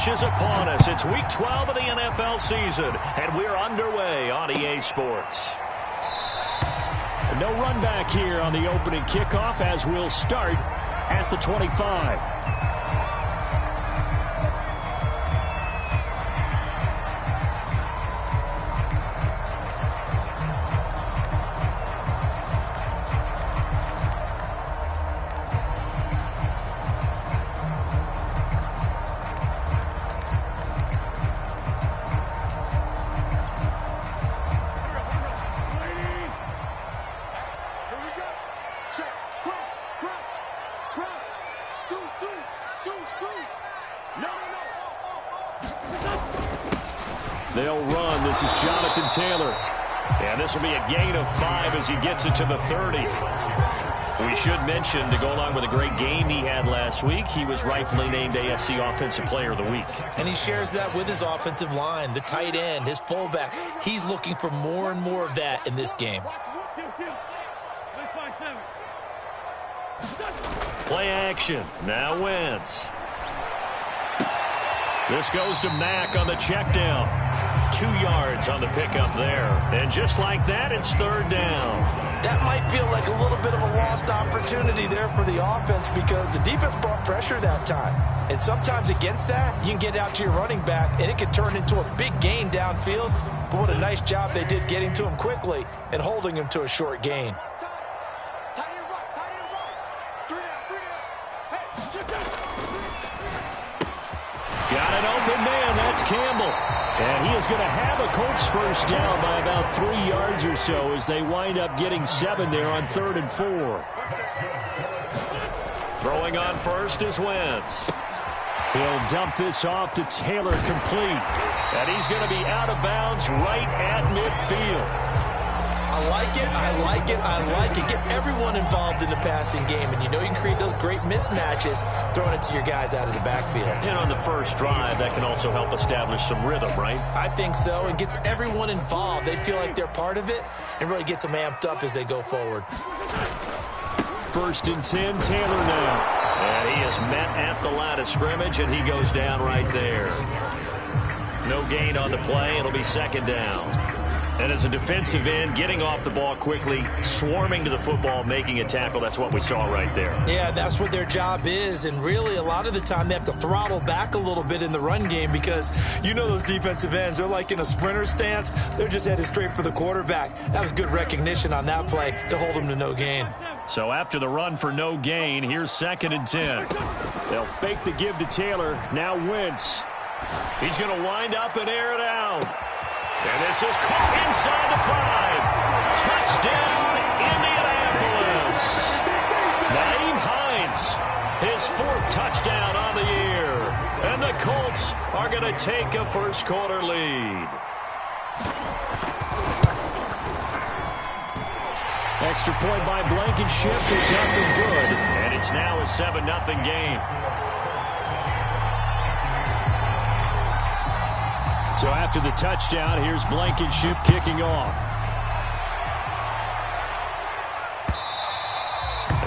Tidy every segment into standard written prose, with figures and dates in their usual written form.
rush is upon us. It's Week 12 of the NFL season, and we're underway on EA Sports. No run back here on the opening kickoff as we'll start at the 25. They'll run. This is Jonathan Taylor. And this will be a gain of 5 as he gets it to the 30. We should mention, to go along with a great game he had last week, he was rightfully named AFC Offensive Player of the Week. And he shares that with his offensive line, the tight end, his fullback. He's looking for more and more of that in this game. Play action. Now Wentz. This goes to Mack on the check down. 2 yards on the pickup there. And just like that, it's third down. That might feel like a little bit of a lost opportunity there for the offense because the defense brought pressure that time. And sometimes against that, you can get out to your running back, and it can turn into a big gain downfield. But what a nice job they did getting to him quickly and holding him to a short gain. Got an open man. That's Campbell. And he is going to have a Colts first down by about 3 yards or so as they wind up getting 7 there on 3rd and 4. Throwing on first is Wentz. He'll dump this off to Taylor, complete. And he's going to be out of bounds right at midfield. I like it, I like it, I like it. Get everyone involved in the passing game, and you know you can create those great mismatches throwing it to your guys out of the backfield. And on the first drive, that can also help establish some rhythm, right? I think so, and gets everyone involved. They feel like they're part of it and really gets them amped up as they go forward. 1st and 10, Taylor now. And he is met at the line of scrimmage, and he goes down right there. No gain on the play. It'll be 2nd down. And as a defensive end, getting off the ball quickly, swarming to the football, making a tackle, that's what we saw right there. Yeah, that's what their job is. And really, a lot of the time, they have to throttle back a little bit in the run game because you know those defensive ends, they're like in a sprinter stance. They're just headed straight for the quarterback. That was good recognition on that play to hold them to no gain. So after the run for no gain, here's 2nd and 10. They'll fake the give to Taylor. Now Wentz. He's going to wind up and air it out. And this is caught inside the 5. Touchdown, Indianapolis. Naeem Hines, his 4th touchdown on the year. And the Colts are going to take a first-quarter lead. Extra point by Blankenship is up and good. And it's now a 7-0 game. So after the touchdown, here's Blankenship kicking off.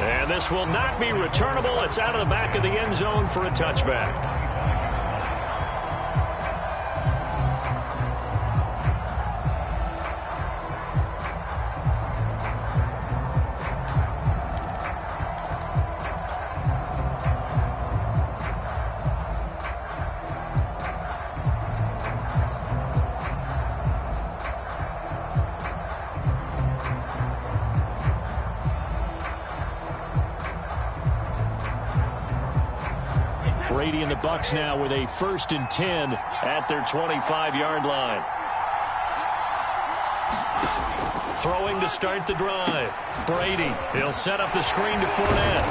And this will not be returnable. It's out of the back of the end zone for a touchback. Brady and the Bucs now with a 1st and 10 at their 25-yard line. Throwing to start the drive. Brady, he'll set up the screen to Fournette.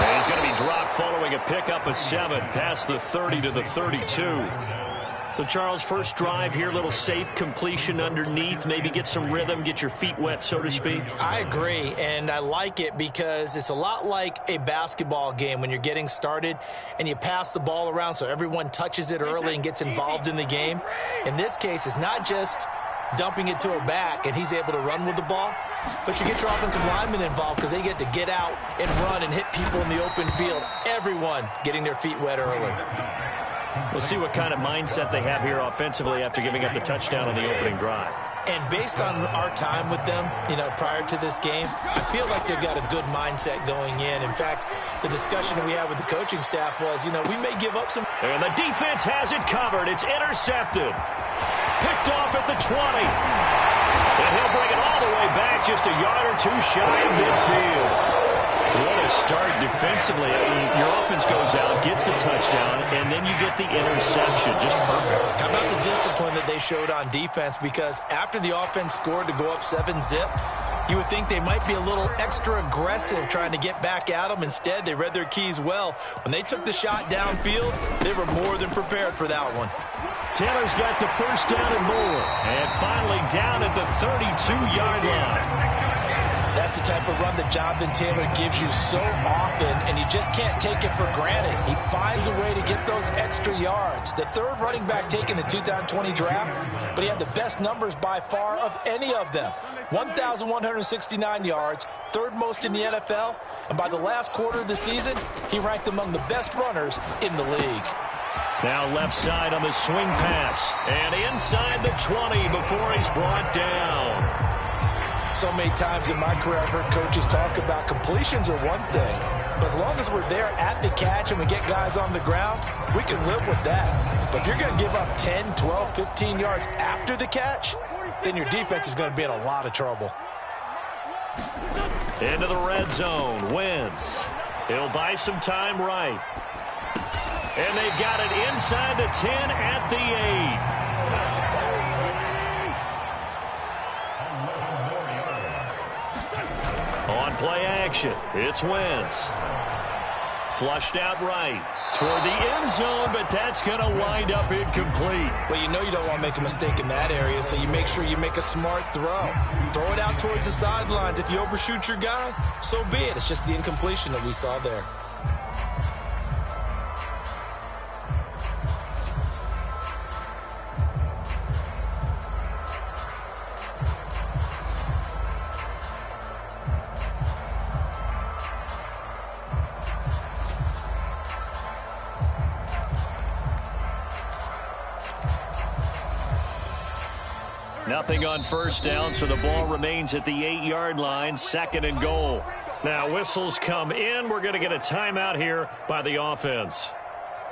And he's going to be dropped following a pickup of 7 past the 30 to the 32. So, Charles, first drive here, little safe completion underneath, maybe get some rhythm, get your feet wet, so to speak. I agree, and I like it because it's a lot like a basketball game when you're getting started and you pass the ball around so everyone touches it early and gets involved in the game. In this case, it's not just dumping it to a back and he's able to run with the ball, but you get your offensive linemen involved because they get to get out and run and hit people in the open field every everyone getting their feet wet early. We'll see what kind of mindset they have here offensively after giving up the touchdown on the opening drive. And based on our time with them, prior to this game, I feel like they've got a good mindset going in. In fact, the discussion that we had with the coaching staff was, we may give up some. And the defense has it covered. It's intercepted. Picked off at the 20. And he'll bring it all the way back just a yard or two shy of midfield. What a start defensively. Your offense goes out, gets the touchdown, and then you get the interception. Just perfect. How about the discipline that they showed on defense? Because after the offense scored to go up 7-zip, you would think they might be a little extra aggressive trying to get back at them. Instead, they read their keys well. When they took the shot downfield, they were more than prepared for that one. Taylor's got the first down and more. And finally down at the 32-yard line. That's the type of run that Jonathan Taylor gives you so often, and you just can't take it for granted. He finds a way to get those extra yards. The third running back taken in the 2020 draft, but he had the best numbers by far of any of them. 1,169 yards, third most in the NFL, and by the last quarter of the season, he ranked among the best runners in the league. Now left side on the swing pass, and inside the 20 before he's brought down. So many times in my career, I've heard coaches talk about completions are one thing. But as long as we're there at the catch and we get guys on the ground, we can live with that. But if you're going to give up 10, 12, 15 yards after the catch, then your defense is going to be in a lot of trouble. Into the red zone, Wentz. He'll buy some time right. And they've got it inside the 10 at the 8. On play action, it's Wentz. Flushed out right toward the end zone, but that's going to wind up incomplete. Well, you don't want to make a mistake in that area, so you make sure you make a smart throw. Throw it out towards the sidelines. If you overshoot your guy, so be it. It's just the incompletion that we saw there. Nothing on first down, so the ball remains at the 8-yard line, 2nd and goal. Now whistles come in. We're going to get a timeout here by the offense.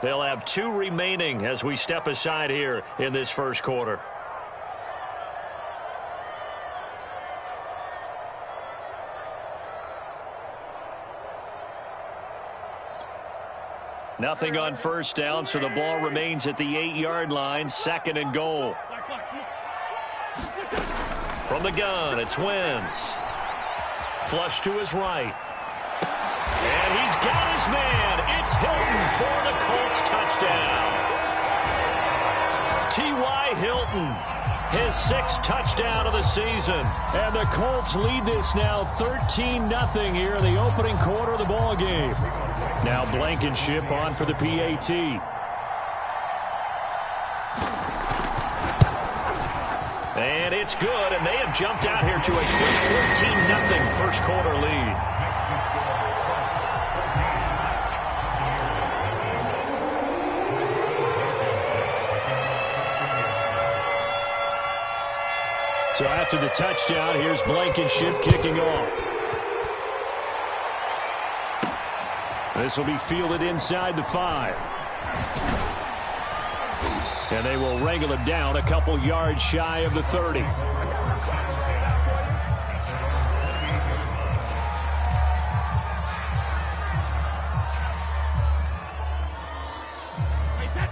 They'll have 2 remaining as we step aside here in this first quarter. Nothing on first down, so the ball remains at the 8-yard line, 2nd and goal. From the gun, it's Wentz. Flush to his right. And he's got his man. It's Hilton for the Colts touchdown. T.Y. Hilton, his 6th touchdown of the season. And the Colts lead this now 13-0 here in the opening quarter of the ball game. Now Blankenship on for the PAT. And it's good, and they have jumped out here to a quick 13-0 first quarter lead. So after the touchdown, here's Blankenship kicking off. This will be fielded inside the 5. And they will wrangle it down a couple yards shy of the 30.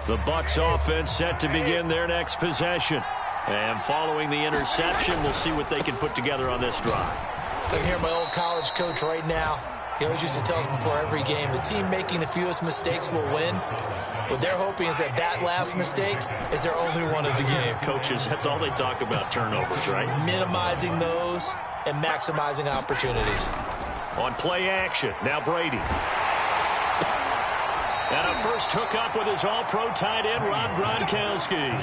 The Bucs offense set to begin their next possession. And following the interception, we'll see what they can put together on this drive. I can hear my old college coach right now. He always used to tell us before every game, the team making the fewest mistakes will win. What they're hoping is that last mistake is their only one of the game. Coaches, that's all they talk about, turnovers, right? Minimizing those and maximizing opportunities. On play action, now Brady. And a first hookup with his all-pro tight end, Rob Gronkowski.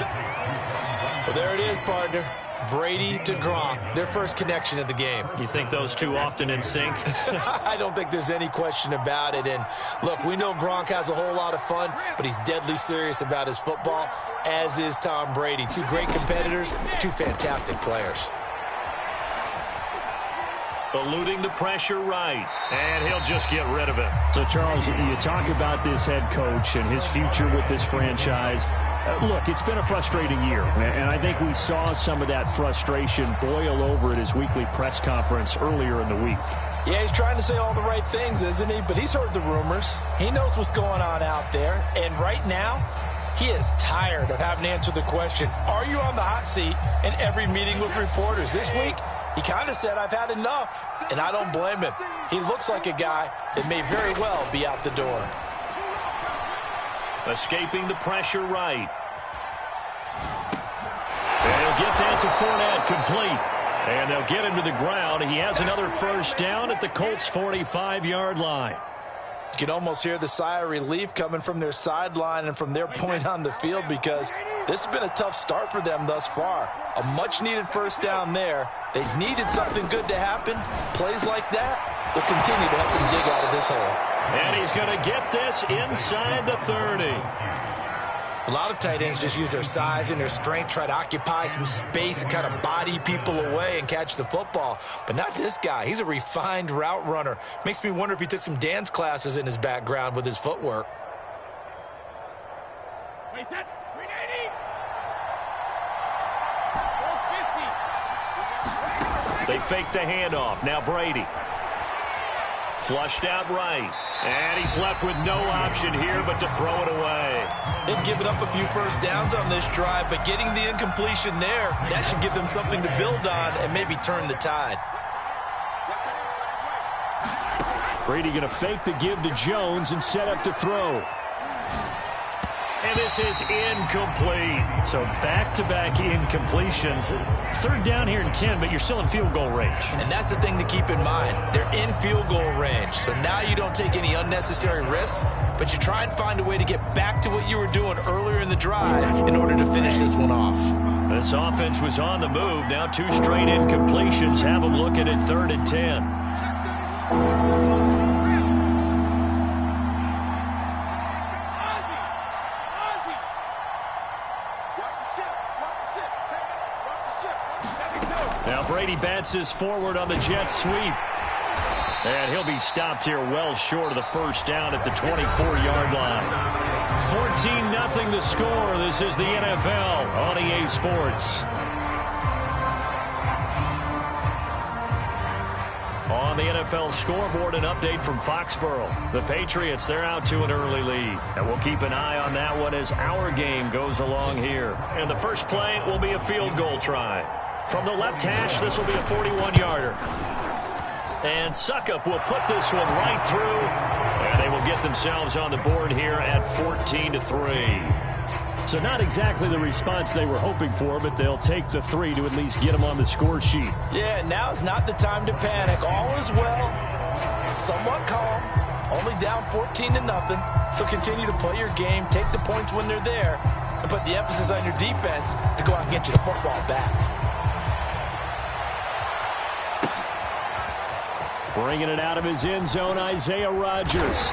Well, there it is, partner. Brady to Gronk, their first connection of the game. You think those two often in sync? I don't think there's any question about it. And look, we know Gronk has a whole lot of fun, but he's deadly serious about his football, as is Tom Brady. Two great competitors, two fantastic players. Eluding the pressure right, and he'll just get rid of it. So, Charles, you talk about this head coach and his future with this franchise. Look, it's been a frustrating year, and I think we saw some of that frustration boil over at his weekly press conference earlier in the week. Yeah, he's trying to say all the right things, isn't he? But he's heard the rumors. He knows what's going on out there, and right now, he is tired of having to answer the question, are you on the hot seat in every meeting with reporters? This week, he kind of said, I've had enough, and I don't blame him. He looks like a guy that may very well be out the door. Escaping the pressure right. And he'll get that to Fournette, complete. And they'll get him to the ground. He has another first down at the Colts' 45-yard line. You can almost hear the sigh of relief coming from their sideline and from their point on the field, because this has been a tough start for them thus far. A much-needed first down there. They needed something good to happen. Plays like that will continue to help them dig out of this hole. And he's going to get this inside the 30. A lot of tight ends just use their size and their strength, try to occupy some space and kind of body people away and catch the football. But not this guy. He's a refined route runner. Makes me wonder if he took some dance classes in his background with his footwork. Wait, set, 380. They fake the handoff. Now Brady. Flushed out right. And he's left with no option here but to throw it away. They've given up a few first downs on this drive, but getting the incompletion there, that should give them something to build on and maybe turn the tide. Brady going to fake the give to Jones and set up to throw. And this is incomplete. So back-to-back incompletions. Third down here and 10, but you're still in field goal range. And that's the thing to keep in mind. They're in field goal range. So now you don't take any unnecessary risks, but you try and find a way to get back to what you were doing earlier in the drive in order to finish this one off. This offense was on the move. Now two straight incompletions have them looking at 3rd and 10. Now Brady bounces forward on the jet sweep. And he'll be stopped here well short of the first down at the 24-yard line. 14-0 the score. This is the NFL on EA Sports. On the NFL scoreboard, an update from Foxborough. The Patriots, they're out to an early lead. And we'll keep an eye on that one as our game goes along here. And the first play will be a field goal try. From the left hash, this will be a 41-yarder. And Suckup will put this one right through. And they will get themselves on the board here at 14-3. So not exactly the response they were hoping for, but they'll take the 3 to at least get them on the score sheet. Yeah, now is not the time to panic. All is well. Somewhat calm. Only down 14-0. So continue to play your game, take the points when they're there, and put the emphasis on your defense to go out and get you the football back. Bringing it out of his end zone, Isaiah Rodgers.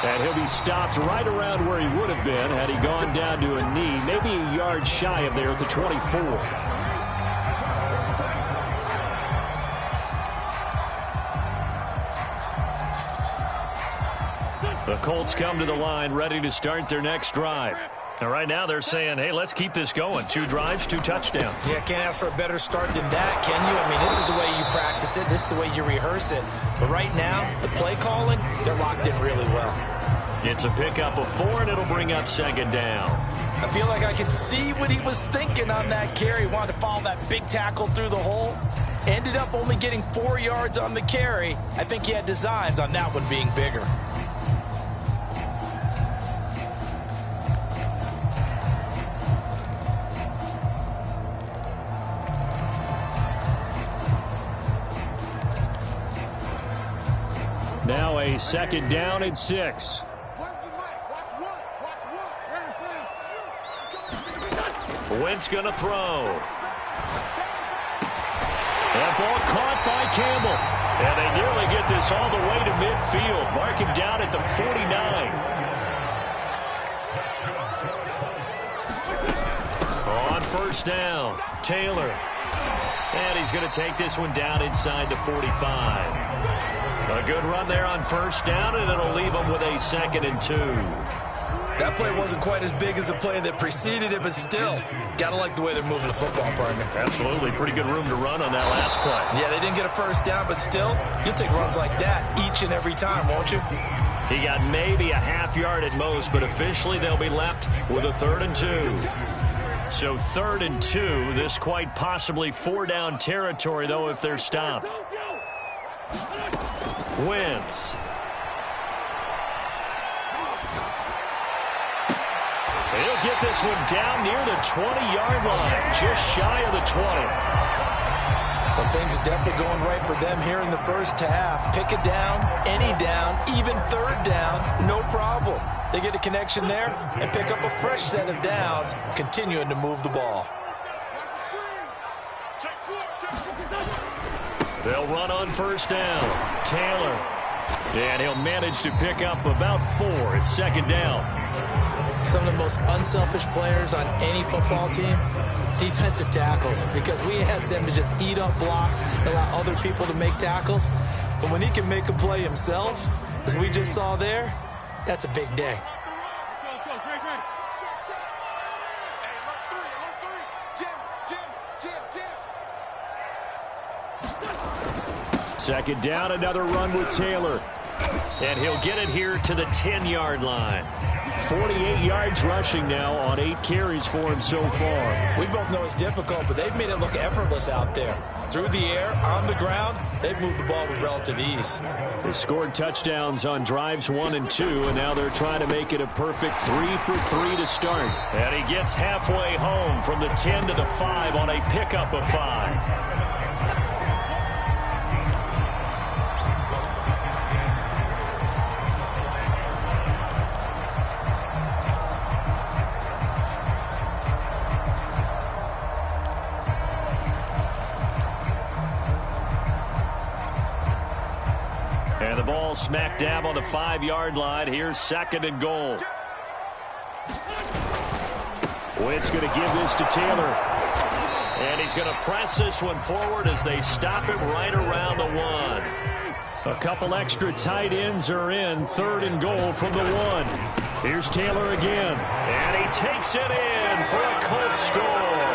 And he'll be stopped right around where he would have been had he gone down to a knee, maybe a yard shy of there at the 24. The Colts come to the line ready to start their next drive. And right now they're saying, hey, let's keep this going. 2 drives, 2 touchdowns. Yeah, can't ask for a better start than that, can you? I mean, this is the way you practice it. This is the way you rehearse it. But right now, the play calling, they're locked in really well. It's a pickup of 4, and it'll bring up 2nd down. I feel like I could see what he was thinking on that carry. He wanted to follow that big tackle through the hole. Ended up only getting 4 yards on the carry. I think he had designs on that one being bigger. Now a 2nd down and 6. Wentz going to throw. That ball caught by Campbell. And they nearly get this all the way to midfield. Mark him down at the 49. On first down, Taylor. And he's going to take this one down inside the 45. A good run there on first down, and it'll leave him with a 2nd and 2. That play wasn't quite as big as the play that preceded it, but still, got to like the way they're moving the football, partner. Absolutely. Pretty good room to run on that last play. Yeah, they didn't get a first down, but still, you'll take runs like that each and every time, won't you? He got maybe a half yard at most, but officially they'll be left with a 3rd and 2. So 3rd and 2, this quite possibly 4-down territory, though, if they're stopped. Wentz. He'll get this one down near the 20-yard line, just shy of the 20. Well, things are definitely going right for them here in the first half. Pick it down, any down, even 3rd down, no problem. They get a connection there and pick up a fresh set of downs, continuing to move the ball. They'll run on first down. Taylor. And he'll manage to pick up about 4 at 2nd down. Some of the most unselfish players on any football team, defensive tackles, because we ask them to just eat up blocks and allow other people to make tackles. But when he can make a play himself, as we just saw there, that's a big day. Second down, another run with Taylor. And he'll get it here to the 10-yard line. 48 yards rushing now on 8 carries for him so far. We both know it's difficult, but they've made it look effortless out there. Through the air, on the ground, they've moved the ball with relative ease. They scored touchdowns on drives 1 and 2, and now they're trying to make it a perfect 3 for 3 to start. And he gets halfway home from the 10 to the 5 on a pickup of 5. And the ball smack dab on the 5-yard line. Here's 2nd and goal. Wentz going to give this to Taylor. And he's going to press this one forward as they stop him right around the 1. A couple extra tight ends are in. 3rd and goal from the 1. Here's Taylor again. And he takes it in for a Colts score.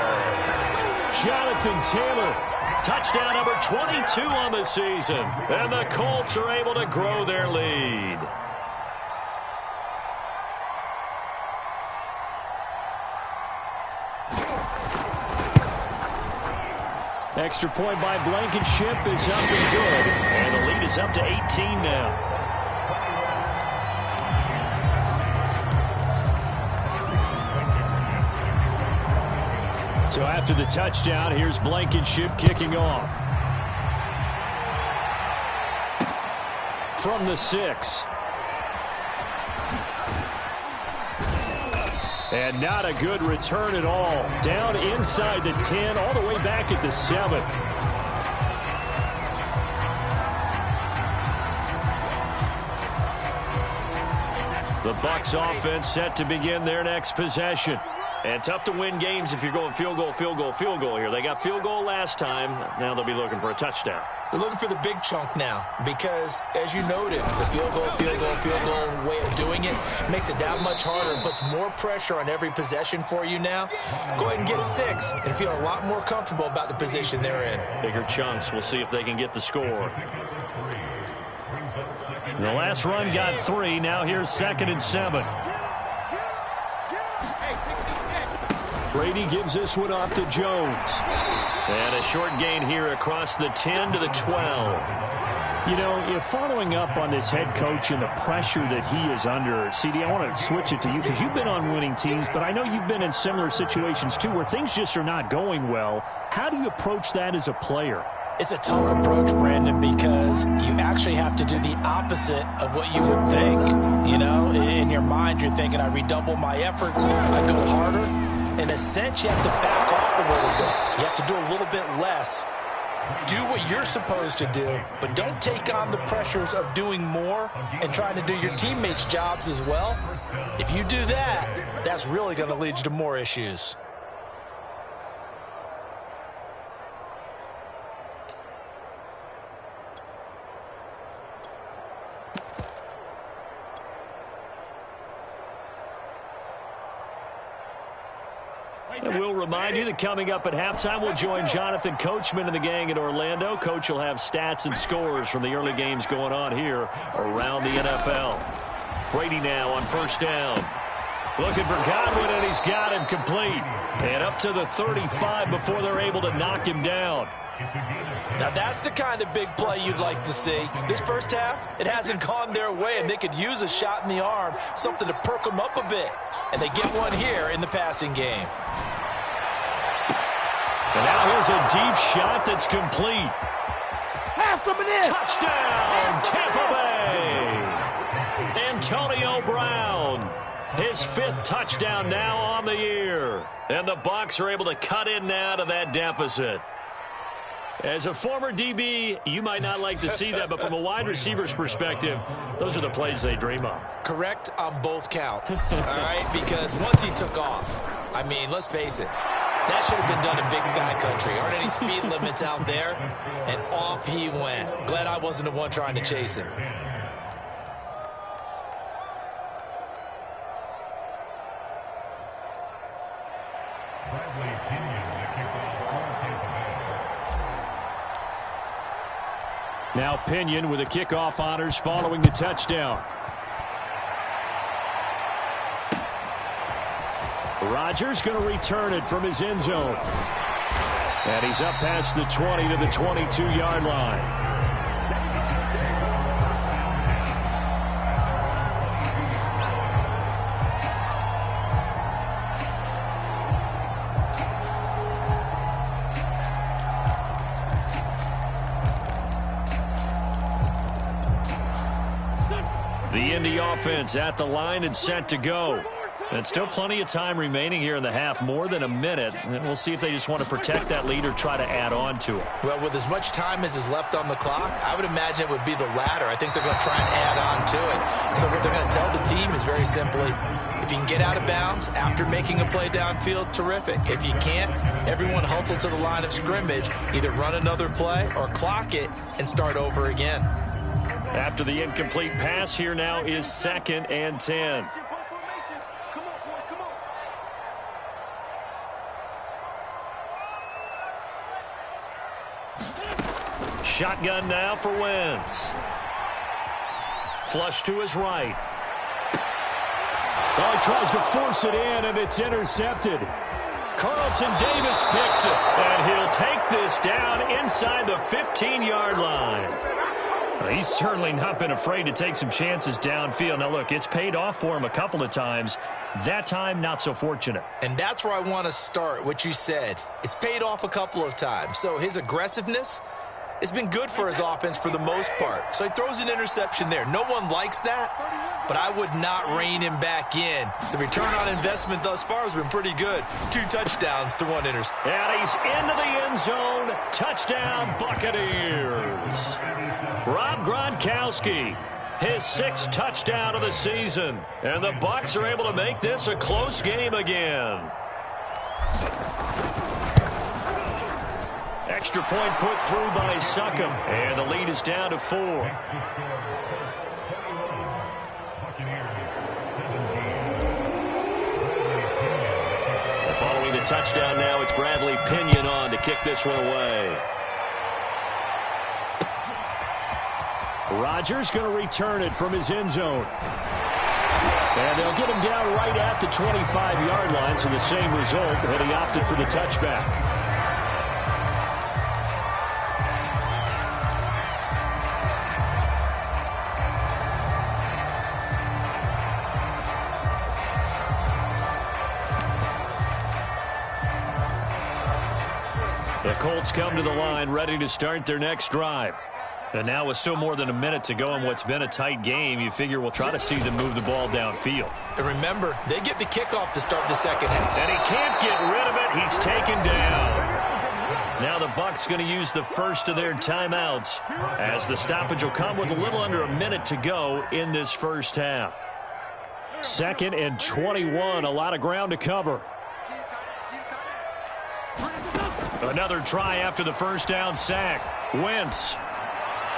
Jonathan Taylor. Touchdown number 22 on the season. And the Colts are able to grow their lead. Extra point by Blankenship is up and good. And the lead is up to 18 now. So after the touchdown, here's Blankenship kicking off. From the 6. And not a good return at all. Down inside the 10, all the way back at the 7. The Bucs offense set to begin their next possession. And tough to win games if you're going field goal, field goal, field goal here. They got field goal last time. Now they'll be looking for a touchdown. They're looking for the big chunk now because, as you noted, the field goal way of doing it makes it that much harder and puts more pressure on every possession for you now. Go ahead and get 6 and feel a lot more comfortable about the position they're in. Bigger chunks. We'll see if they can get the score. The last run got 3. Now here's 2nd and 7. Brady gives this one off to Jones. And a short gain here across the 10 to the 12. You know, following up on this head coach and the pressure that he is under, CD, I want to switch it to you because you've been on winning teams, but I know you've been in similar situations too where things just are not going well. How do you approach that as a player? It's a tough approach, Brandon, because you actually have to do the opposite of what you would think. You know, in your mind, you're thinking, I redouble my efforts, I go harder. In a sense, you have to back off a little bit. You have to do a little bit less. Do what you're supposed to do, but don't take on the pressures of doing more and trying to do your teammates' jobs as well. If you do that, that's really going to lead you to more issues. And we'll remind you that coming up at halftime, we'll join Jonathan Coachman and the gang in Orlando. Coach will have stats and scores from the early games going on here around the NFL. Brady now on first down. Looking for Godwin, and he's got him complete. And up to the 35 before they're able to knock him down. Now, that's the kind of big play you'd like to see. This first half, it hasn't gone their way, and they could use a shot in the arm, something to perk them up a bit. And they get one here in the passing game. And now here's a deep shot that's complete. Pass him in. Touchdown, Tampa Bay. Antonio Brown. His 5th touchdown now on the year. And the Bucs are able to cut in now to that deficit. As a former DB, you might not like to see that, but from a wide receiver's perspective, those are the plays they dream of. Correct on both counts, all right? Because once he took off, I mean, let's face it, that should have been done in Big Sky Country. Aren't any speed limits out there? And off he went. Glad I wasn't the one trying to chase him. Now Pinion with the kickoff honors following the touchdown. Rodgers going to return it from his end zone. And he's up past the 20 to the 22-yard line. The Indy offense at the line and set to go. And still plenty of time remaining here in the half, more than a minute. And we'll see if they just want to protect that lead or try to add on to it. Well, with as much time as is left on the clock, I would imagine it would be the latter. I think they're going to try and add on to it. So what they're going to tell the team is very simply, if you can get out of bounds after making a play downfield, terrific. If you can't, everyone hustle to the line of scrimmage, either run another play or clock it and start over again. After the incomplete pass, here now is 2nd and 10. Shotgun now for Wentz. Flush to his right. Oh, he tries to force it in, and it's intercepted. Carlton Davis picks it, and he'll take this down inside the 15-yard line. He's certainly not been afraid to take some chances downfield. Now, look, it's paid off for him a couple of times. That time, not so fortunate. And that's where I want to start, what you said. It's paid off a couple of times. So his aggressiveness has been good for his offense for the most part. So he throws an interception there. No one likes that, but I would not rein him back in. The return on investment thus far has been pretty good. 2 touchdowns to 1 interception. And he's into the end zone. Touchdown, Buccaneers. Rob Gronkowski, his 6th touchdown of the season. And the Bucs are able to make this a close game again. Extra point put through by Succop. And the lead is down to 4. Following the touchdown now, it's Bradley Pinion on to kick this one away. Rodgers going to return it from his end zone. And they'll get him down right at the 25-yard line, so the same result, but he opted for the touchback. The Colts come to the line ready to start their next drive. And now with still more than a minute to go in what's been a tight game, you figure we'll try to see them move the ball downfield. And remember, they get the kickoff to start the second half. And he can't get rid of it. He's taken down. Now the Bucs going to use the first of their timeouts as the stoppage will come with a little under a minute to go in this first half. 2nd and 21, a lot of ground to cover. Another try after the first down sack. Wentz.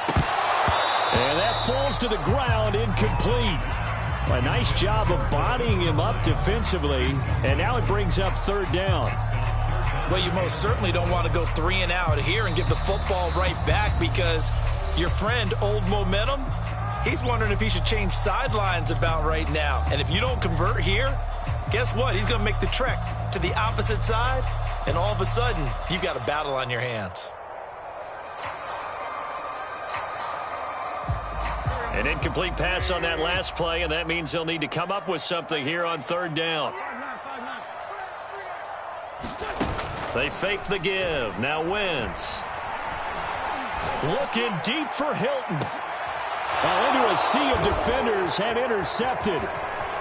And that falls to the ground, incomplete. A nice job of bodying him up defensively, and now it brings up 3rd down. Well, you most certainly don't want to go 3 and out here and give the football right back because your friend, Old Momentum, he's wondering if he should change sidelines about right now. And if you don't convert here, guess what? He's going to make the trek to the opposite side, and all of a sudden, you've got a battle on your hands. An incomplete pass on that last play, and that means they'll need to come up with something here on 3rd down. They fake the give. Now Wentz. Looking deep for Hilton. Into a sea of defenders and intercepted.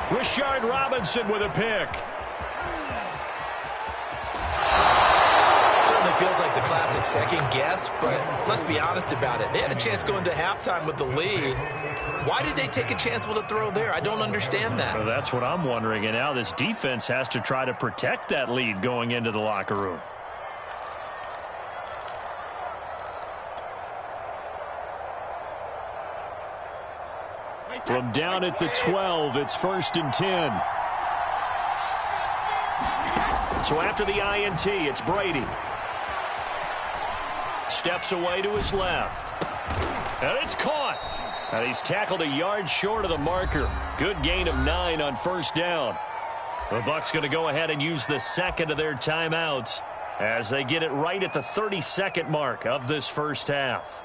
Rashard Robinson with a pick. Certainly feels like the classic second guess, but let's be honest about it. They had a chance going to halftime with the lead. Why did they take a chance with a throw there? I don't understand that. Well, that's what I'm wondering, and now this defense has to try to protect that lead going into the locker room. From down at the 12, it's 1st and 10. So after the INT, it's Brady. Steps away to his left. And it's caught. And he's tackled a yard short of the marker. Good gain of 9 on 1st down. The Bucs going to go ahead and use the second of their timeouts as they get it right at the 32nd mark of this first half.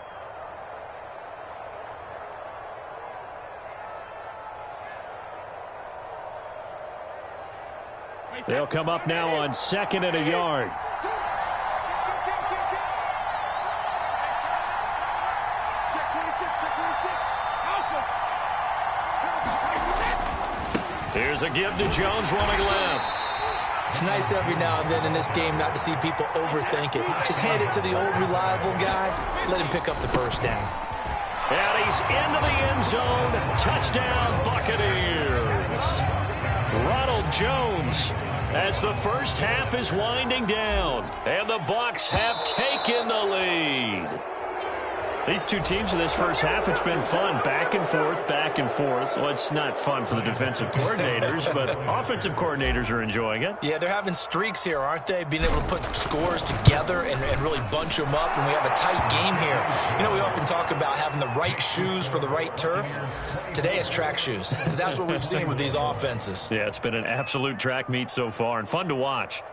They'll come up now on 2nd and a yard. Here's a give to Jones running left. It's nice every now and then in this game not to see people overthink it. Just hand it to the old reliable guy. Let him pick up the first down. And he's into the end zone. Touchdown, Buccaneers. Ronald Jones, as the first half is winding down, and the Bucs have taken the lead. These two teams in this first half, it's been fun. Back and forth, back and forth. Well, it's not fun for the defensive coordinators, but offensive coordinators are enjoying it. Yeah, they're having streaks here, aren't they? Being able to put scores together and really bunch them up, and we have a tight game here. You know, we often talk about having the right shoes for the right turf. Today it's track shoes, because that's what we've seen with these offenses. Yeah, it's been an absolute track meet so far, and fun to watch.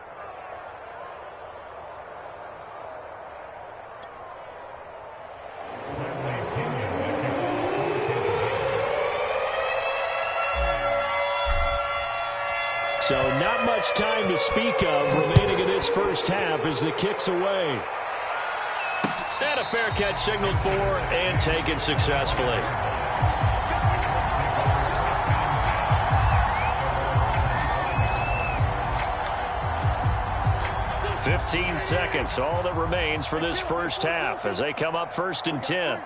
So not much time to speak of remaining in this first half as the kick's away. And a fair catch signaled for and taken successfully. "15 seconds, all that remains for this first half as they come up 1st and 10.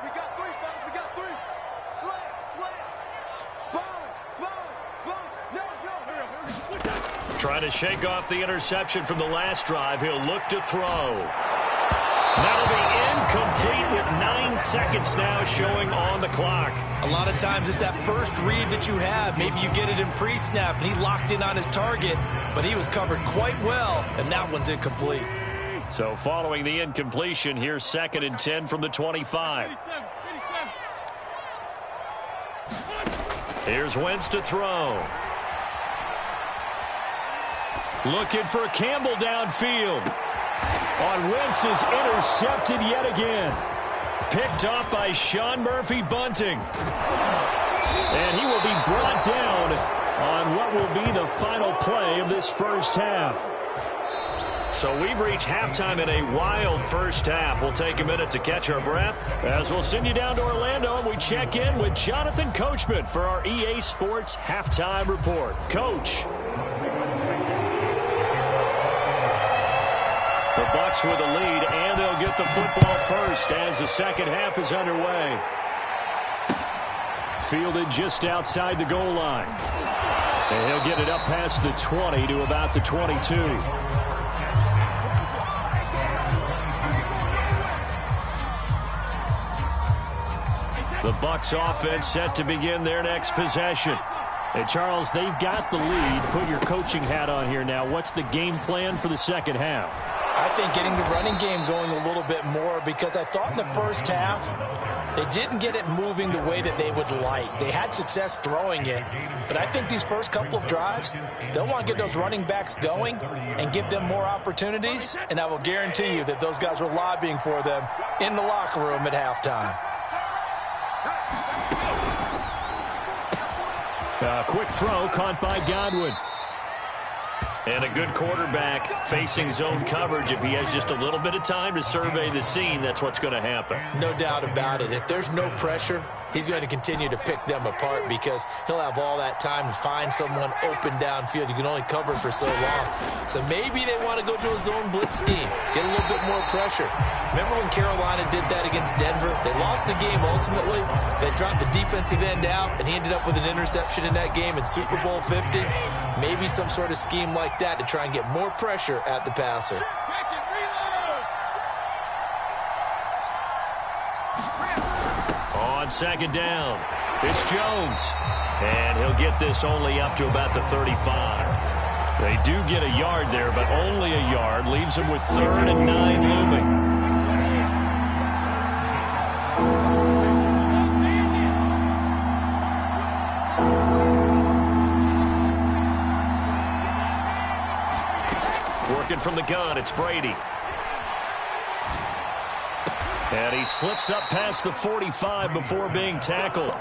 Trying to shake off the interception from the last drive. He'll look to throw. That'll be incomplete with 9 seconds now showing on the clock. A lot of times it's that first read that you have. Maybe you get it in pre-snap, and he locked in on his target, but he was covered quite well, and that one's incomplete. So following the incompletion, here's 2nd and 10 from the 25. Here's Wentz to throw. Looking for Campbell downfield. On Wentz is intercepted yet again. Picked off by Sean Murphy-Bunting. And he will be brought down on what will be the final play of this first half. So we've reached halftime in a wild first half. We'll take a minute to catch our breath as we'll send you down to Orlando and we check in with Jonathan Coachman for our EA Sports Halftime Report. Coach. The Bucs with a lead, and they'll get the football first as the second half is underway. Fielded just outside the goal line. And he'll get it up past the 20 to about the 22. The Bucs offense set to begin their next possession. And, Charles, they've got the lead. Put your coaching hat on here now. What's the game plan for the second half? I think getting the running game going a little bit more, because I thought in the first half they didn't get it moving the way that they would like. They had success throwing it, but I think these first couple of drives, they'll want to get those running backs going and give them more opportunities, and I will guarantee you that those guys were lobbying for them in the locker room at halftime. Quick throw caught by Godwin. And a good quarterback facing zone coverage. If he has just a little bit of time to survey the scene, that's what's going to happen. No doubt about it. If there's no pressure, he's going to continue to pick them apart because he'll have all that time to find someone open downfield. You can only cover for so long. So maybe they want to go to a zone blitz scheme, get a little bit more pressure. Remember when Carolina did that against Denver? They lost the game ultimately. They dropped the defensive end out, and he ended up with an interception in that game in Super Bowl 50. Maybe some sort of scheme like that to try and get more pressure at the passer. On second down, it's Jones. And he'll get this only up to about the 35. They do get a yard there, but only a yard. Leaves them with 3rd and 9 looming. Working from the gun, it's Brady. And he slips up past the 45 before being tackled.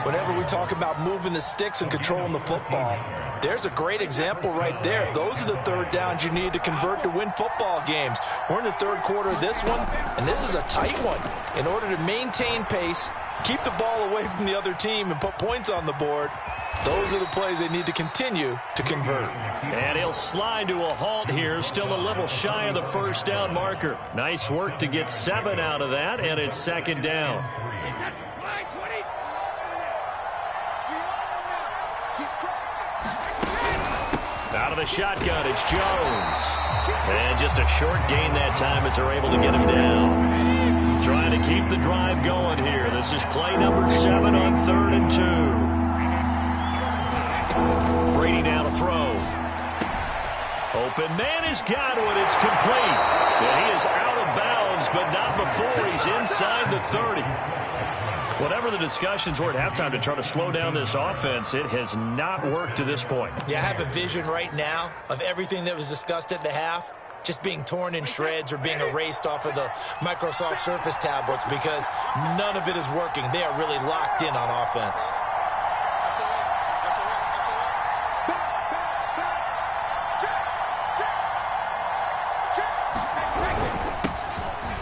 Whenever we talk about moving the sticks and controlling the football, there's a great example right there. Those are the third downs you need to convert to win football games. We're in the third quarter of this one, and this is a tight one. In order to maintain pace, keep the ball away from the other team, and put points on the board, those are the plays they need to continue to convert. And he'll slide to a halt here, still a little shy of the first down marker. Nice work to get 7 out of that, and it's second down. Out of the shotgun, it's Jones. And just a short gain that time as they're able to get him down. Trying to keep the drive going here. This is play number 7 on 3rd and 2. Brady now to throw. Open man is Godwin. It's complete. And he is out of bounds, but not before he's inside the 30. Whatever the discussions were at halftime to try to slow down this offense, it has not worked to this point. Yeah, I have a vision right now of everything that was discussed at the half just being torn in shreds or being erased off of the Microsoft Surface tablets because none of it is working. They are really locked in on offense.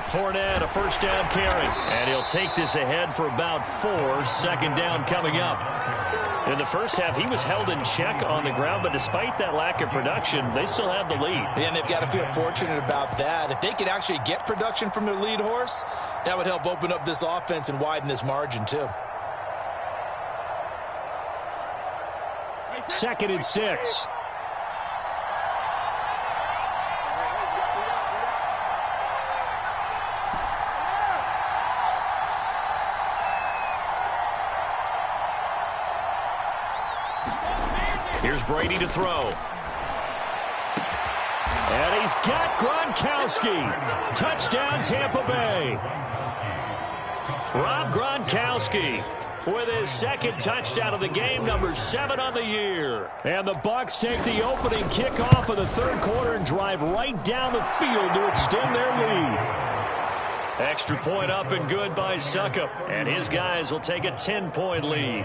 Fournette, a first down carry. And he'll take this ahead for about 4. Second down coming up. In the first half, he was held in check on the ground, but despite that lack of production, they still have the lead. And they've got to feel fortunate about that. If they could actually get production from their lead horse, that would help open up this offense and widen this margin, too. 2nd and 6. Here's Brady to throw. And he's got Gronkowski. Touchdown, Tampa Bay. Rob Gronkowski with his 2nd touchdown of the game, number 7 on the year. And the Bucs take the opening kickoff of the 3rd quarter and drive right down the field to extend their lead. Extra point up and good by Suckup. And his guys will take a 10-point lead.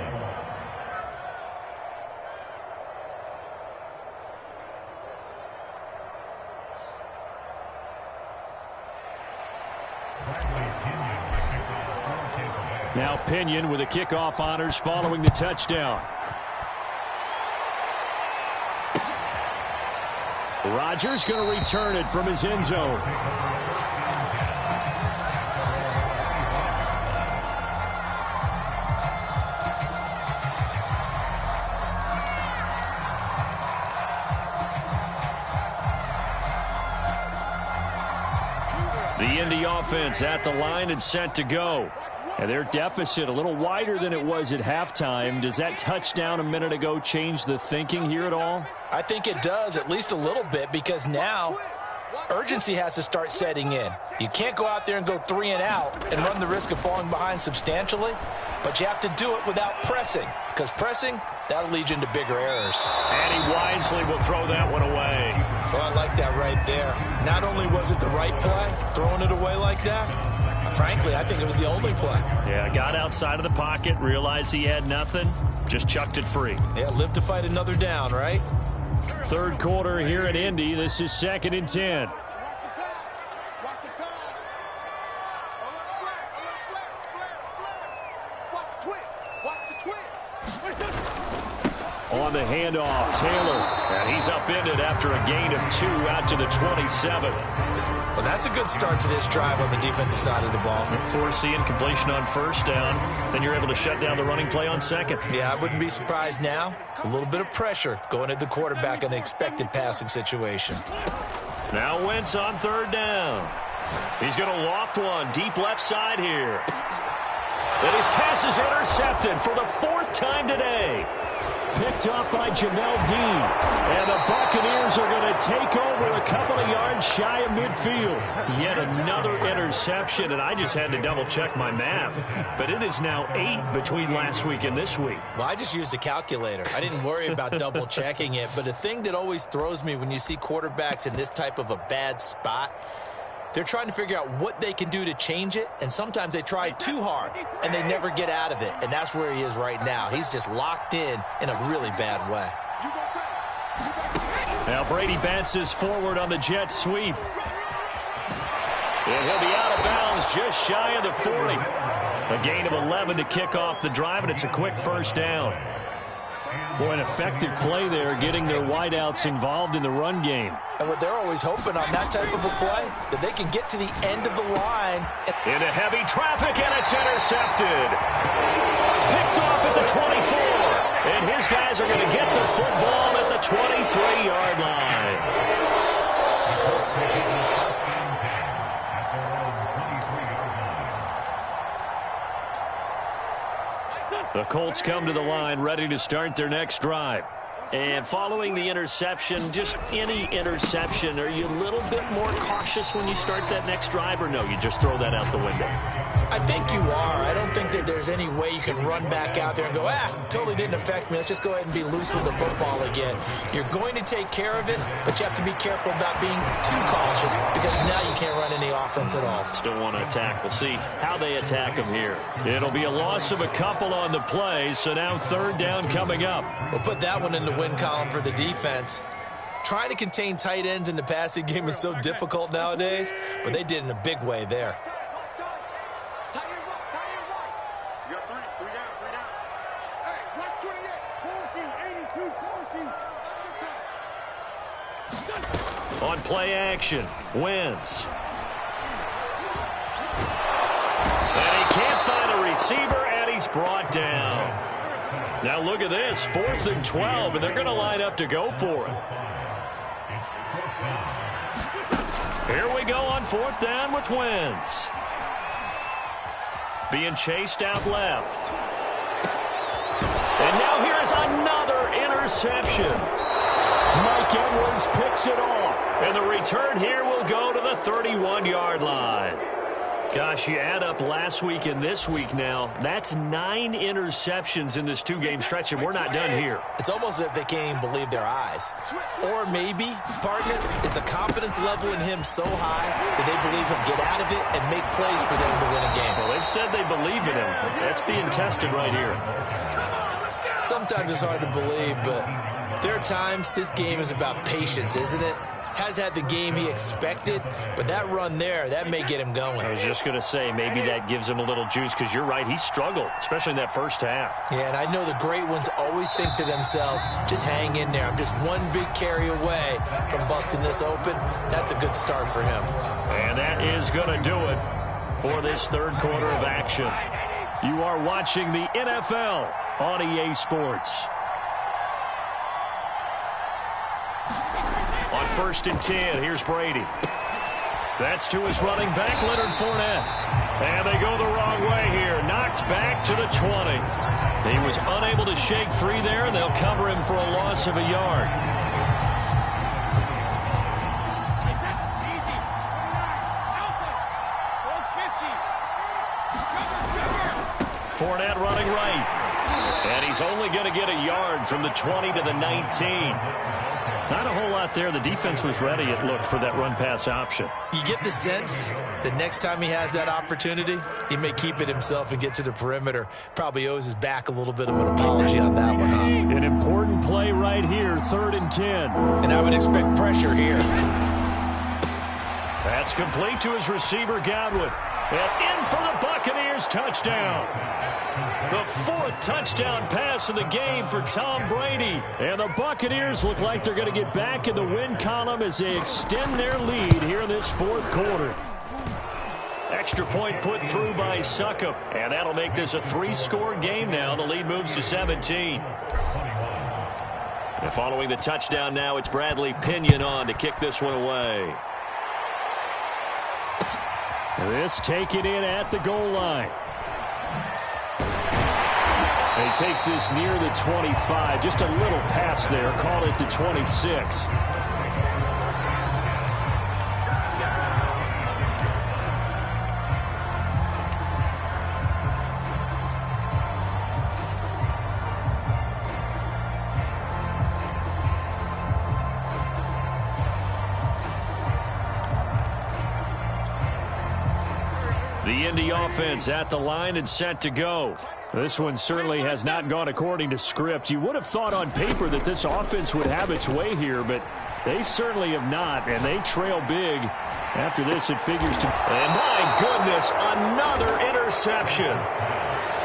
Now Pinion with the kickoff honors following the touchdown. Rodgers going to return it from his end zone. The Indy offense at the line and set to go. And their deficit a little wider than it was at halftime. Does that touchdown a minute ago change the thinking here at all? I think it does, at least a little bit, because now urgency has to start setting in. You can't go out there and go 3 and out and run the risk of falling behind substantially, but you have to do it without pressing, because pressing, that'll lead you into bigger errors. And he wisely will throw that one away. Oh, I like that right there. Not only was it the right play, throwing it away like that, frankly, I think it was the only play. Yeah, got outside of the pocket, realized he had nothing, just chucked it free. Yeah, live to fight another down, right? Third quarter here at Indy. This is 2nd and 10. On the handoff, Taylor. And he's upended after a gain of 2 out to the 27. Well, that's a good start to this drive on the defensive side of the ball. Forcing completion on first down. Then you're able to shut down the running play on second. Yeah, I wouldn't be surprised now. A little bit of pressure going at the quarterback in an expected passing situation. Now Wentz on 3rd down. He's going to loft one deep left side here. And his pass is intercepted for the 4th time today. Picked off by Jamel Dean. And the Buccaneers are going to take over a couple of yards shy of midfield. Yet another interception, and I just had to double-check my math. But it is now 8 between last week and this week. Well, I just used a calculator. I didn't worry about double-checking it. But the thing that always throws me when you see quarterbacks in this type of a bad spot, they're trying to figure out what they can do to change it, and sometimes they try too hard, and they never get out of it, and that's where he is right now. He's just locked in a really bad way. Now Brady bounces forward on the jet sweep. And he'll be out of bounds just shy of the 40. A gain of 11 to kick off the drive, and it's a quick first down. Boy, an effective play there, getting their wideouts involved in the run game. And what they're always hoping on that type of a play, that they can get to the end of the line. Into heavy traffic, and it's intercepted. Picked off at the 24. And his guys are going to get the football at the 23-yard line. The Colts come to the line, ready to start their next drive. And following the interception, just any interception, are you a little bit more cautious when you start that next drive, or no, you just throw that out the window? I think you are. I don't think that there's any way you can run back out there and go, totally didn't affect me. Let's just go ahead and be loose with the football again. You're going to take care of it, but you have to be careful about being too cautious, because now you can't run any offense at all. Still want to attack. We'll see how they attack them here. It'll be a loss of a couple on the play, so now 3rd down coming up. We'll put that one in the win column for the defense. Trying to contain tight ends in the passing game is so difficult nowadays, but they did in a big way there. On play action, Wentz. And he can't find a receiver, and he's brought down. Now look at this, 4th and 12, and they're going to line up to go for it. Here we go on 4th down with Wentz. Being chased out left. And now here is another interception. Mike Edwards picks it off. And the return here will go to the 31-yard line. Gosh, you add up last week and this week now. That's 9 interceptions in this 2-game stretch, and we're not done here. It's almost as if they can't even believe their eyes. Or maybe, partner, is the confidence level in him so high that they believe he'll get out of it and make plays for them to win a game. Well, they've said they believe in him. That's being tested right here. Sometimes it's hard to believe, but there are times this game is about patience, isn't it? has had the game he expected, but that run there, that may get him going. I was just going to say, maybe that gives him a little juice, because you're right, he struggled, especially in that first half. Yeah, and I know the great ones always think to themselves, just hang in there. I'm just one big carry away from busting this open. That's a good start for him. And that is going to do it for this third quarter of action. You are watching the NFL on EA Sports. On 1st and 10, here's Brady. That's to his running back, Leonard Fournette. And they go the wrong way here. Knocked back to the 20. He was unable to shake free there, and they'll cover him for a loss of a yard. Fournette running right. And he's only going to get a yard from the 20 to the 19. Not a whole lot there. The defense was ready, it looked, for that run-pass option. You get the sense that next time he has that opportunity, he may keep it himself and get to the perimeter. Probably owes his back a little bit of an apology on that one, huh? An important play right here, 3rd and 10. And I would expect pressure here. That's complete to his receiver, Godwin. And in for the Buccaneers, touchdown. The 4th touchdown pass of the game for Tom Brady. And the Buccaneers look like they're going to get back in the win column as they extend their lead here in this 4th quarter. Extra point put through by Succop. And that'll make this a 3-score game now. The lead moves to 17. And following the touchdown now, it's Bradley Pinion on to kick this one away. This taken in at the goal line. And he takes this near the 25. Just a little pass there. Call it the 26. The Indy offense at the line and set to go. This one certainly has not gone according to script. You would have thought on paper that this offense would have its way here, but they certainly have not, and they trail big. After this, it figures to... And my goodness, another interception.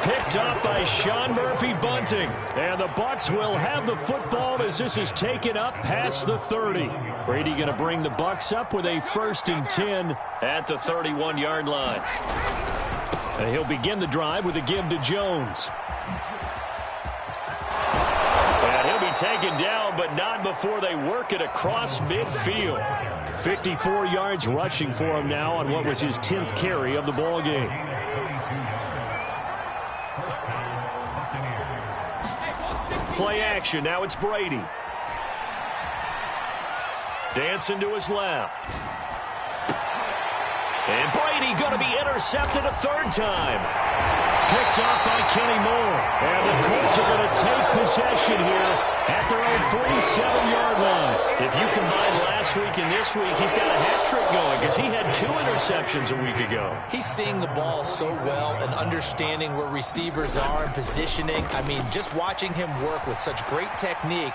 Picked up by Sean Murphy-Bunting. And the Bucs will have the football as this is taken up past the 30. Brady going to bring the Bucs up with a 1st and 10 at the 31-yard line. And he'll begin the drive with a give to Jones. And he'll be taken down, but not before they work it across midfield. 54 yards rushing for him now on what was his 10th carry of the ball game. Play action. Now it's Brady. Dancing to his left. And Brady going to be intercepted a 3rd time. Picked off by Kenny Moore. And the Colts are going to take possession here at their own 47-yard line. If you combine last week and this week, he's got a hat trick going because he had 2 interceptions a week ago. He's seeing the ball so well and understanding where receivers are and positioning. I mean, just watching him work with such great technique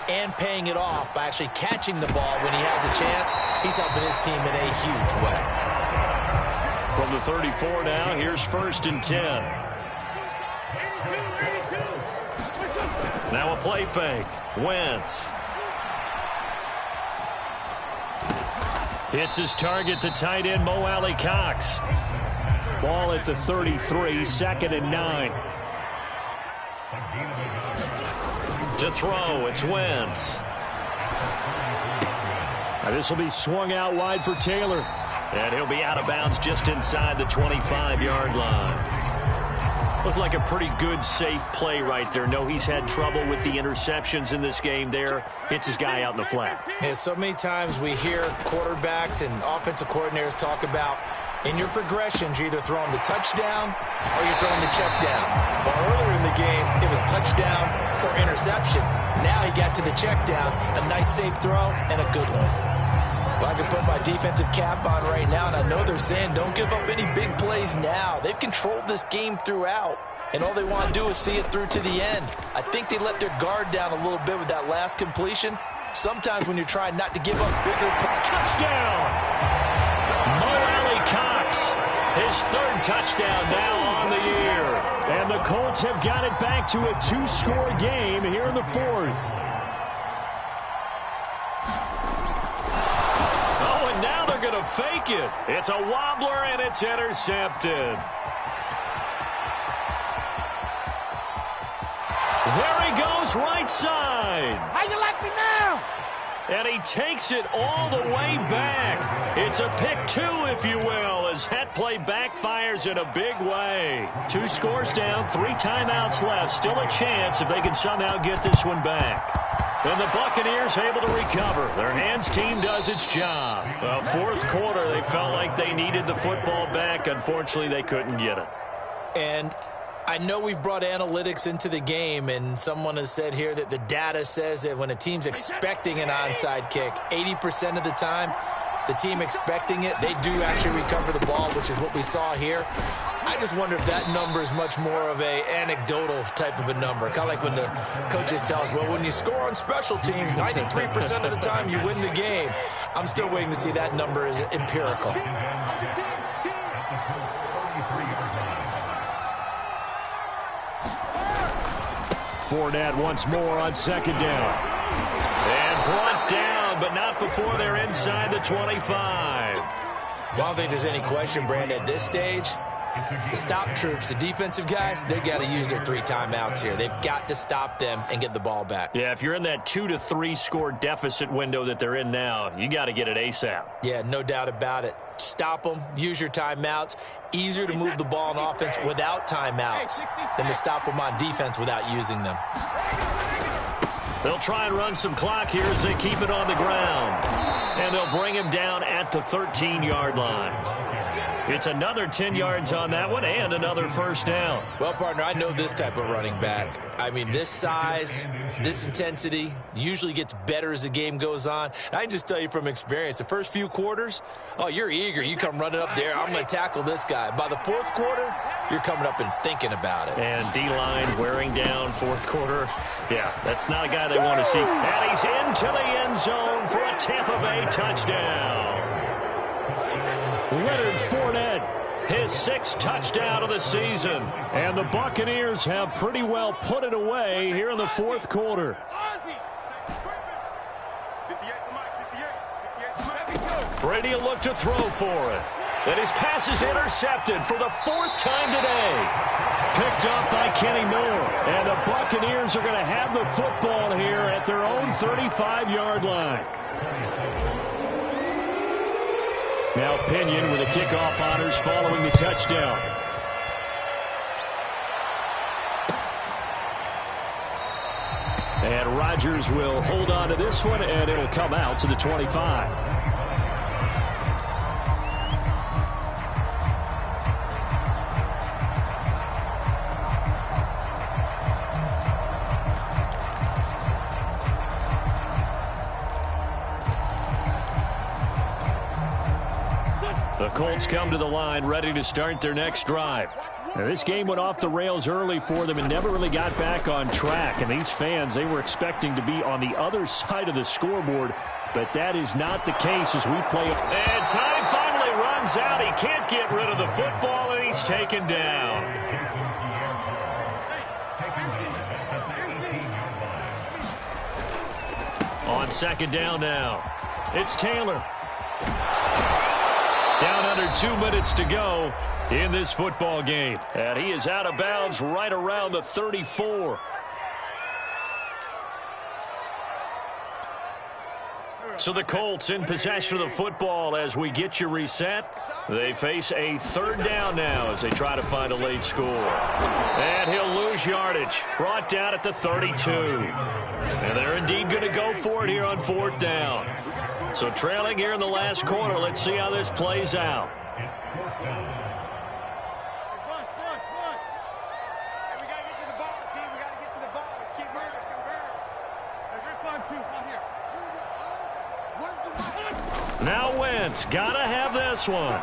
and paying it off by actually catching the ball when he has a chance, he's helping his team in a huge way. From the 34 now, here's 1st and 10. Now a play fake. Wentz. Hits his target, the tight end, Mo Alley Cox. Ball at the 33, 2nd and 9. To throw, it's Wentz. Now this will be swung out wide for Taylor. And he'll be out of bounds just inside the 25-yard line. Looked like a pretty good, safe play right there. No, he's had trouble with the interceptions in this game there. Hits his guy out in the flat. Yeah, so many times we hear quarterbacks and offensive coordinators talk about in your progressions, you're either throwing the touchdown or you're throwing the check down. But earlier in the game, it was touchdown or interception. Now he got to the check down, a nice safe throw, and a good one. Well, I can put my defensive cap on right now, and I know they're saying don't give up any big plays now. They've controlled this game throughout, and all they want to do is see it through to the end. I think they let their guard down a little bit with that last completion, Sometimes when you're trying not to give up bigger... Touchdown! Mo Alley-Cox, his third touchdown now on the year. And the Colts have got it back to a 2-score game here in the fourth. Oh, and now they're going to fake it. It's a wobbler, and it's intercepted. There he goes, right side. How you like me now? And he takes it all the way back. It's a pick two, if you will, as that play backfires in a big way. 2 scores down, 3 timeouts left. Still a chance if they can somehow get this one back. And the Buccaneers able to recover. Their hands team does its job. Well, fourth quarter, they felt like they needed the football back. Unfortunately, they couldn't get it. And I know we've brought analytics into the game, and someone has said here that the data says that when a team's expecting an onside kick, 80% of the time, the team expecting it, they do actually recover the ball, which is what we saw here. I just wonder if that number is much more of a anecdotal type of a number. Kind of like when the coaches tell us, well, when you score on special teams, 93% of the time you win the game. I'm still waiting to see that number is empirical. Fournette once more on second down. And brought down, but not before they're inside the 25. I don't think there's any question, Brandon, at this stage, the stop troops, the defensive guys, they've got to use their 3 timeouts here. They've got to stop them and get the ball back. Yeah, if you're in that 2 to 3 score deficit window that they're in now, you got to get it ASAP. Yeah, no doubt about it. Stop them, use your timeouts. Easier to move the ball on offense without timeouts than to stop them on defense without using them. They'll try and run some clock here as they keep it on the ground. And they'll bring him down at the 13-yard line. It's another 10 yards on that one and another first down. Well, partner, I know this type of running back. I mean, this size, this intensity usually gets better as the game goes on. And I can just tell you from experience, the first few quarters, oh, you're eager. You come running up there, I'm going to tackle this guy. By the fourth quarter, you're coming up and thinking about it. And D-line wearing down fourth quarter. Yeah, that's not a guy they want to see. And he's into the end zone for a Tampa Bay touchdown. Leonard Fournette, his 6th touchdown of the season. And the Buccaneers have pretty well put it away here in the fourth quarter. Brady will look to throw for it. And his pass is intercepted for the 4th time today. Picked up by Kenny Moore. And the Buccaneers are going to have the football here at their own 35-yard line. Now Pinion with the kickoff honors following the touchdown. And Rodgers will hold on to this one, and it'll come out to the 25. The Colts come to the line ready to start their next drive. Now, this game went off the rails early for them and never really got back on track. And these fans, they were expecting to be on the other side of the scoreboard, but that is not the case as we play. And time finally runs out. He can't get rid of the football, and he's taken down. On second down now, it's Taylor. Down under 2 minutes to go in this football game. And he is out of bounds right around the 34. So the Colts in possession of the football as we get you reset. They face a 3rd down now as they try to find a late score. And he'll lose yardage. Brought down at the 32. And they're indeed going to go for it here on 4th down. So trailing here in the last quarter. Let's see how this plays out. Now Wentz, gotta have this one.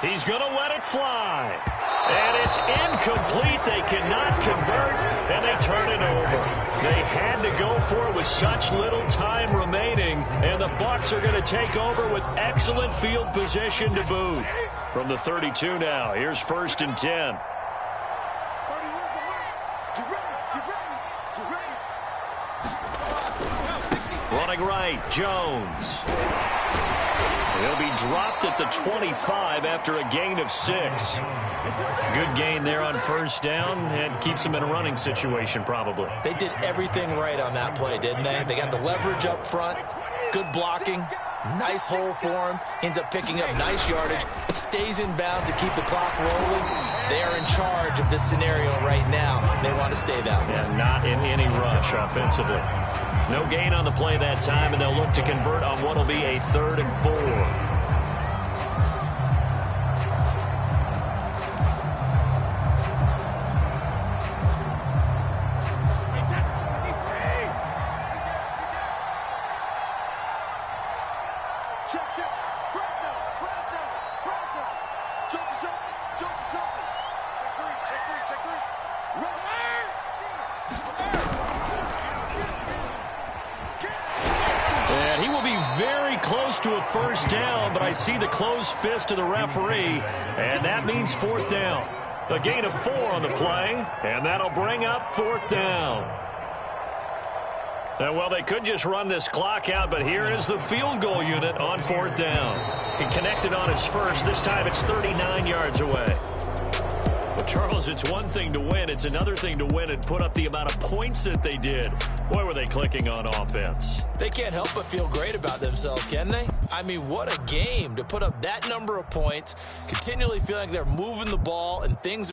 He's gonna let it fly. And it's incomplete. They cannot convert, and they turn it over. They had to go for it with such little time remaining, and the Bucs are going to take over with excellent field position to boot. From the 32 now, here's 1st and 10. Running right, Jones. He'll be dropped at the 25 after a gain of 6. Good gain there on 1st down, and keeps them in a running situation probably. They did everything right on that play, didn't they? They got the leverage up front, good blocking, nice hole for him, ends up picking up nice yardage, stays in bounds to keep the clock rolling. They are in charge of this scenario right now. They want to stay that way. And not in any rush offensively. No gain on the play that time, and they'll look to convert on what will be a 3rd and 4. And he will be very close to a 1st down, but I see the closed fist of the referee, and that means 4th down. A gain of 4 on the play, and that'll bring up 4th down. And, well, they could just run this clock out, but here is the field goal unit on 4th down. He connected on his first. This time it's 39 yards away. Well, Charles, it's one thing to win. It's another thing to win and put up the amount of points that they did. Boy, were they clicking on offense. They can't help but feel great about themselves, can they? I mean, what a game to put up that number of points, continually feeling like they're moving the ball and things